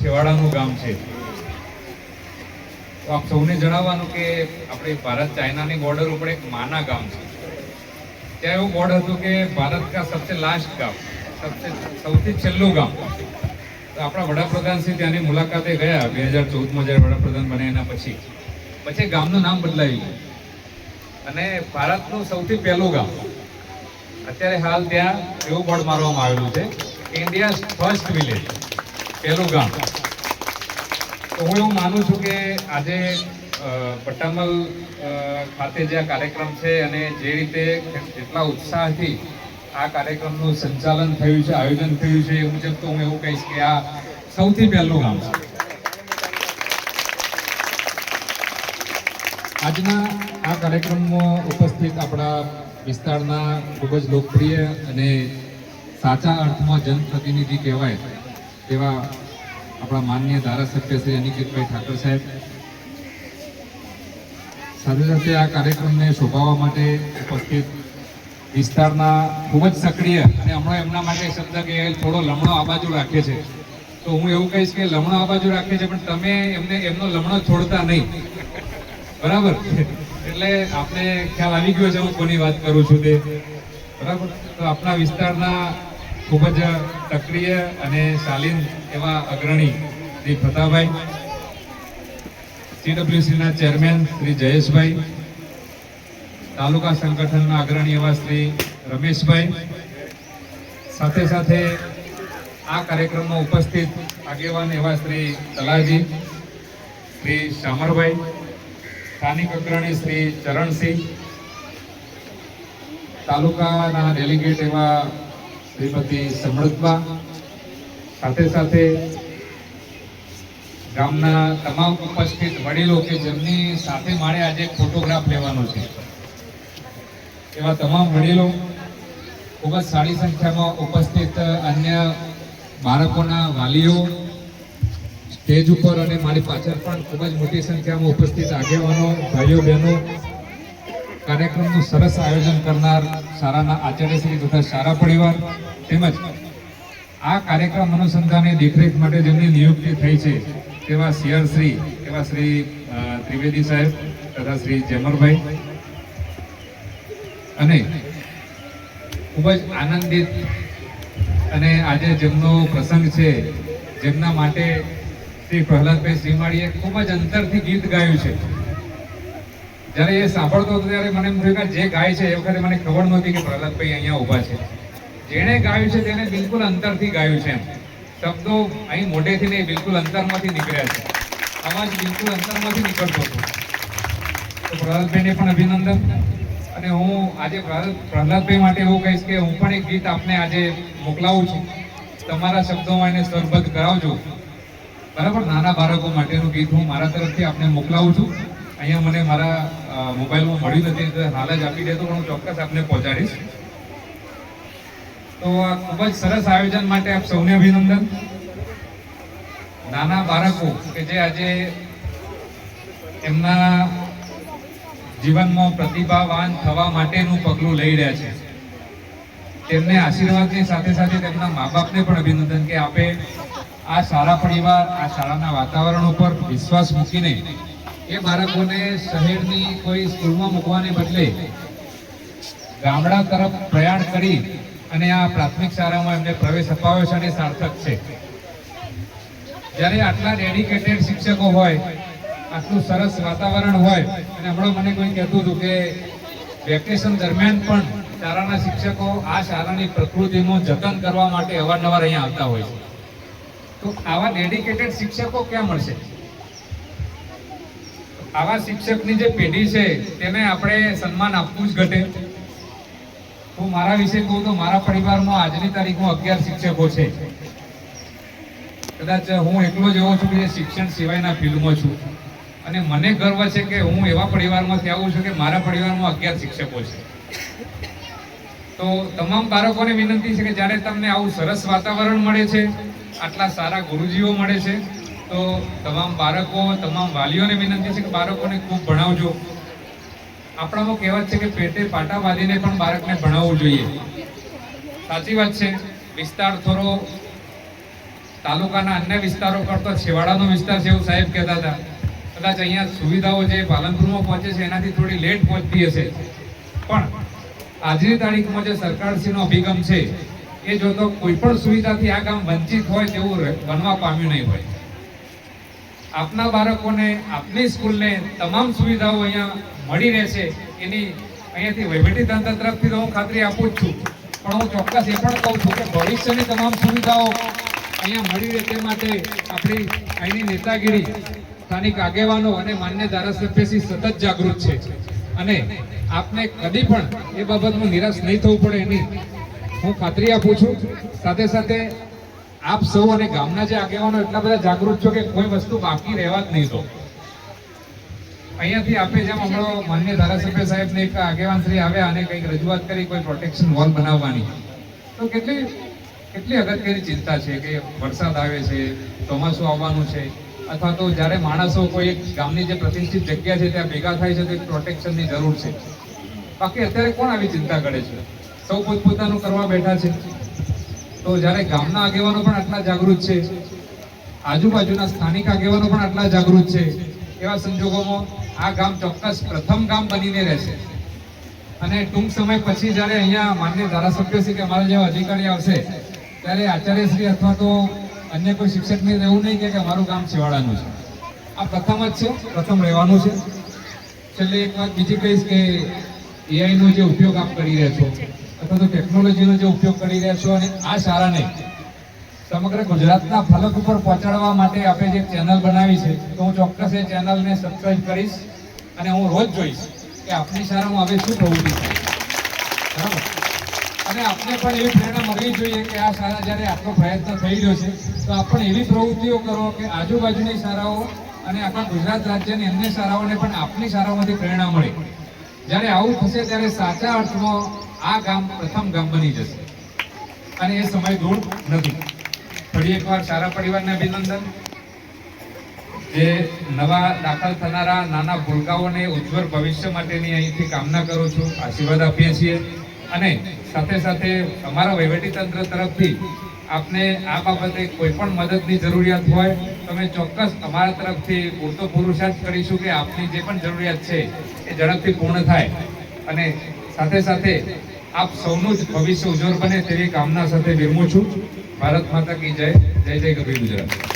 છેવાડાનું ગામ છે. તો આપ સૌને જણાવવાનું કે આપણે ભારત ચાઇનાની બોર્ડર ઉપર એક માના ગામ છે. ત્યાં એવું બોર્ડ હતું કે ભારત કા સબસે લાસ્ટ ગામ, સૌથી છેલ્લું ગામ. તો આપણા વડાપ્રધાન શ્રી ત્યાંની મુલાકાતે ગયા 2014માં જ્યારે વડાપ્રધાન બન્યા એના પછી ગામનું નામ બદલાયું અને ભારતનું સૌથી પહેલું ગામ. અત્યારે હાલ ત્યાં એવું બોર્ડ મારવામાં આવેલું છે કે ઇન્ડિયાઝ ફર્સ્ટ વિલેજ, પહેલું ગામ. તો હું એવું માનું છું કે આજે પટ્ટામલ ખાતે જે આ કાર્યક્રમ છે અને જે રીતે જેટલા ઉત્સાહથી આ કાર્યક્રમનું સંચાલન થયું છે, આયોજન થયું છે, એ મુજબ તો હું એવું કહીશ કે આ સૌથી પહેલું ગામ છે. આજના આ કાર્યક્રમમાં ઉપસ્થિત આપણા વિસ્તારના ખૂબ જ લોકપ્રિય અને સાચા અર્થમાં જનપ્રતિનિધિ કહેવાય તેવા આપણા માનનીય ધારાસભ્ય શ્રી અનિકેતભાઈ ઠાકર સાહેબ, સાથે સાથે આ કાર્યક્રમને શોભાવવા માટે ઉપસ્થિત વિસ્તારના ખૂબ જ સક્રિય અને હમણાં એમના માટે શબ્દ કે થોડો લમણો આ બાજુ રાખે છે, તો હું એવું કહીશ કે લમણો આ બાજુ રાખે છે પણ તમે એમનો લમણો છોડતા નહીં, બરાબર? એટલે આપણે ખ્યાલ આવી ગયો છે હું કોની વાત કરું છું તે, બરાબર? તો આપણા વિસ્તારના ખૂબ જ સક્રિય અને શાલીન એવા અગ્રણી શ્રી ફતાભાઈ, CWCના ચેરમેન શ્રી જયેશભાઈ, તાલુકા સંગઠનના અગ્રણી એવા શ્રી રમેશભાઈ, સાથે સાથે આ કાર્યક્રમમાં ઉપસ્થિત આગેવાન એવા શ્રી તલાજી, શ્રી શામરભાઈ, સ્થાનિક અગ્રણી શ્રી ચરણસિંહ, તાલુકાના ડેલિગેટ એવા શ્રીમતી સમૃદ્ધબા, સાથે સાથે ગામના તમામ ઉપસ્થિત વડીલો કે જેમની સાથે મારે આજે ફોટોગ્રાફ લેવાનો છે એવા તમામ વડીલો, ખૂબ જ સારી સંખ્યામાં ઉપસ્થિત અન્ય બાળકોના વાલીઓ, સ્ટેજ ઉપર અને મારી પાછળ પણ ખૂબ જ મોટી સંખ્યામાં ઉપસ્થિત આગેવાનો, ભાઈઓ બહેનો, કાર્યક્રમનું સરસ આયોજન કરનાર શાળાના આચાર્યશ્રી તથા શાળા પરિવાર, તેમજ આ કાર્યક્રમ અનુસંધાને દેખરેખ માટે જેમની નિયુક્તિ થઈ છે તેવા સિયરશ્રી એવા શ્રી ત્રિવેદી સાહેબ તથા શ્રી જેમરભાઈ, અને ખૂબ જ આનંદિત અને આજે જેમનો પ્રસંગ છે જેમના માટે શ્રી પ્રહલાદભાઈ શ્રીમાળીએ ખૂબ જ અંતરથી ગીત ગાયું છે. જ્યારે એ સાંભળતો હતો ત્યારે મને એમ થયું કે જે ગાય છે એ વખતે મને ખબર નહોતી કે પ્રહલાદભાઈ અહીંયા ઊભા છે. જેણે ગાયું છે તેને બિલકુલ અંતરથી ગાયું છે, એમ શબ્દો અહીં મોઢેથી નહીં, બિલકુલ અંતરમાંથી નીકળ્યા છે, અવાજ બિલકુલ અંતરમાંથી નીકળતો હતો. તો પ્રહલાદભાઈને પણ અભિનંદન. અને હું આજે પ્રહલાદભાઈ માટે એવું કહીશ કે હું પણ એક ગીત આપને આજે મોકલાવું છું, તમારા શબ્દોમાં એને સ્વરબદ્ધ કરાવજો, બરાબર? નાના બાળકો માટેનું ગીત હું મારા તરફથી આપને મોકલાવું છું. અહીંયા મને મારા મોબાઈલમાં મળ્યું નથી તો હાલ જ આપી દેતો, પણ હું ચોક્કસ આપને પહોંચાડીશ. તો આ ખૂબ જ સરસ આયોજન માટે આપ સૌને અભિનંદન. નાના બાળકો કે જે આજે એમના જીવનમાં પ્રતિભાવાન થવા માટેનું પગલું લઈ રહ્યા છે, તેમને આશીર્વાદની સાથે સાથે તેમના મા બાપને પણ અભિનંદન કે આપે આ શાળા પરિવાર, આ શાળાના વાતાવરણ ઉપર વિશ્વાસ મૂકીને એ બાળકોને શહેરની કોઈ સ્કૂલમાં મૂકવાને બદલે ગામડા તરફ પ્રયાણ કરી અને આ પ્રાથમિક શાળામાં એમને પ્રવેશ અપાવ્યો છે અને સાર્થક છે. જ્યારે આટલા ડેડિકેટેડ શિક્ષકો હોય, આટલું સરસ વાતાવરણ હોય, અને હમણાં મને કોઈ કહેતું હતું કે વેકેશન દરમિયાન પણ શાળાના શિક્ષકો આ શાળાની પ્રકૃતિનું જતન કરવા માટે અવારનવાર અહીંયા આવતા હોય છે. તો આવા ડેડિકેટેડ શિક્ષકો ક્યાં મળશે? આવા શિક્ષકની જે પેઢી છે તેને આપણે સન્માન આપવું જ ઘટે. હું મારા વિશે કહું તો મારા પરિવારમાં આજની તારીખમાં 11 શિક્ષકો છે. કદાચ હું એકલો જ એવો છું કે શિક્ષણ સિવાયના ફિલ્ડમાં છું, અને મને ગર્વ છે કે હું એવા પરિવારમાંથી આવું છું કે મારા પરિવારમાં 11 શિક્ષકો છે. તો તમામ બાળકોને વિનંતી છે કે જ્યારે તમને આવું સરસ વાતાવરણ મળે છે, આટલા સારા ગુરુજીઓ મળે છે, તો તમામ બાળકો, તમામ વાલીઓને વિનંતી છે કે બાળકોને ખૂબ ભણાવજો. આપણામાં કહેવત છે કે પેટે પાટા બાંધીને પણ બાળકને ભણાવવું જોઈએ. સાચી વાત છે. વિસ્તાર થોડો તાલુકાના અન્ય વિસ્તારો કરતો છેવાડાનો વિસ્તાર છે એવું સાહેબ કહેતા હતા. કદાચ અહીંયા સુવિધાઓ જે પાલનપુરમાં પહોંચે છે એનાથી થોડી લેટ પહોંચતી હશે, પણ આજની તારીખમાં જે સરકારશ્રીનો અભિગમ છે એ જો તો કોઈ પણ સુવિધાથી આ ગામ વંચિત હોય તેવું બનવા પામ્યું નહીં હોય. આપના બાળકોને આપની સ્કૂલને તમામ સુવિધાઓ અહીંયા મળી રહેશે એની અહીંયાથી વહીવટીતંત્ર તરફથી તો હું ખાતરી આપું જ છું, પણ હું ચોક્કસ એ પણ કહું છું કે ભવિષ્યની તમામ સુવિધાઓ અહીંયા મળી રહે તે માટે આપણી અહીંની નેતાગીરી, સ્થાનિક આગેવાનો અને માન્ય ધારાસભ્યશ્રી સતત જાગૃત છે અને આપને કદી પણ એ બાબતમાં નિરાશ નહીં થવું પડે એની હું ખાતરી આપું છું. સાથે સાથે આપ સૌ અને ગામના જે આગેવાનો એટલા બધા જાગૃત છો કે કોઈ વસ્તુ બાકી રહેવા જ નહીં દો. અહીંયાથી આપે જેમ હમણાં માન્ય ધારાસભ્ય સાહેબને એક આગેવાન શ્રી આવ્યા અને કંઈક રજૂઆત કરી કોઈ પ્રોટેક્શન વોલ બનાવવાની, તો કેટલી અગત્યની ચિંતા છે કે વરસાદ આવે છે, ચોમાસું આવવાનું છે, અથવા તો જ્યારે માણસો કોઈ એક ગામની જે પ્રતિષ્ઠિત જગ્યા છે ત્યાં ભેગા થાય છે તો એક પ્રોટેક્શનની જરૂર છે. બાકી અત્યારે કોણ આવી ચિંતા કરે છે? સૌ પોતપોતાનું કરવા બેઠા છે. તો જ્યારે ગામના આગેવાનો પણ આટલા જાગૃત છે, આજુબાજુના સ્થાનિક આગેવાનો પણ આટલા જાગૃત છે, એવા સંજોગોમાં આ ગામ ચોક્કસ પ્રથમ ગામ બનીને રહેશે. અને ટૂંક સમય પછી જ્યારે અહીંયા માન્ય ધારાસભ્યશ્રી કે અમારા જેવા અધિકારી આવશે ત્યારે આચાર્યશ્રી અથવા તો અન્ય કોઈ શિક્ષકને એવું નહીં કે અમારું ગામ છેવાડાનું છે. આ પ્રથમ જ છે, પ્રથમ રહેવાનું છે. છેલ્લે એક વાત બીજી કહીશ કે એઆઈનો જે ઉપયોગ આપ કરી રહ્યા છો અથવા તો ટેકનોલોજીનો જે ઉપયોગ કરી રહ્યા છો અને આ શાળાને સમગ્ર ગુજરાતના ફલક ઉપર પહોંચાડવા માટે આપણે જે ચેનલ બનાવી છે તો હું ચોક્કસ એ ચેનલને સબસ્ક્રાઇબ કરીશ અને હું રોજ જોઈશ કે આપની શાળામાં હવે શું પ્રવૃત્તિ થાય. બરાબર? અને આપને પણ એવી પ્રેરણા મળવી જોઈએ કે આ શાળા જ્યારે આટલો પ્રયત્ન થઈ રહ્યો છે તો આપ પણ એવી પ્રવૃત્તિઓ કરો કે આજુબાજુની શાળાઓ અને આખા ગુજરાત રાજ્યની અન્ય શાળાઓને પણ આપની શાળાઓમાંથી પ્રેરણા મળે. જ્યારે આવું થશે ત્યારે સાચા અર્થમાં આ ગામ પ્રથમ ગામ બની જશે અને એ સમય દૂર નથી. ફરી એકવાર શાળા પરિવારને અભિનંદન. જે નવા દાખલ થનારા નાના ભૂલકાઓને ઉજ્જવળ ભવિષ્ય માટેની અહીંથી કામના કરું છું, આશીર્વાદ આપીએ છીએ. અને સાથે સાથે અમારા વહીવટીતંત્ર તરફથી આપને આ બાબતે કોઈ પણ મદદની જરૂરિયાત હોય તો અમે ચોક્કસ અમારા તરફથી પૂરતો પુરુષાર્થ કરીશું કે આપની જે પણ જરૂરિયાત છે એ ઝડપથી પૂર્ણ થાય. અને સાથે સાથે આપ સૌનું જ ભવિષ્ય ઉજ્જવળ બને તેવી કામના સાથે વિરમું છું. ભારત માતા કી જય. જય જય ગરવી ગુજરાત.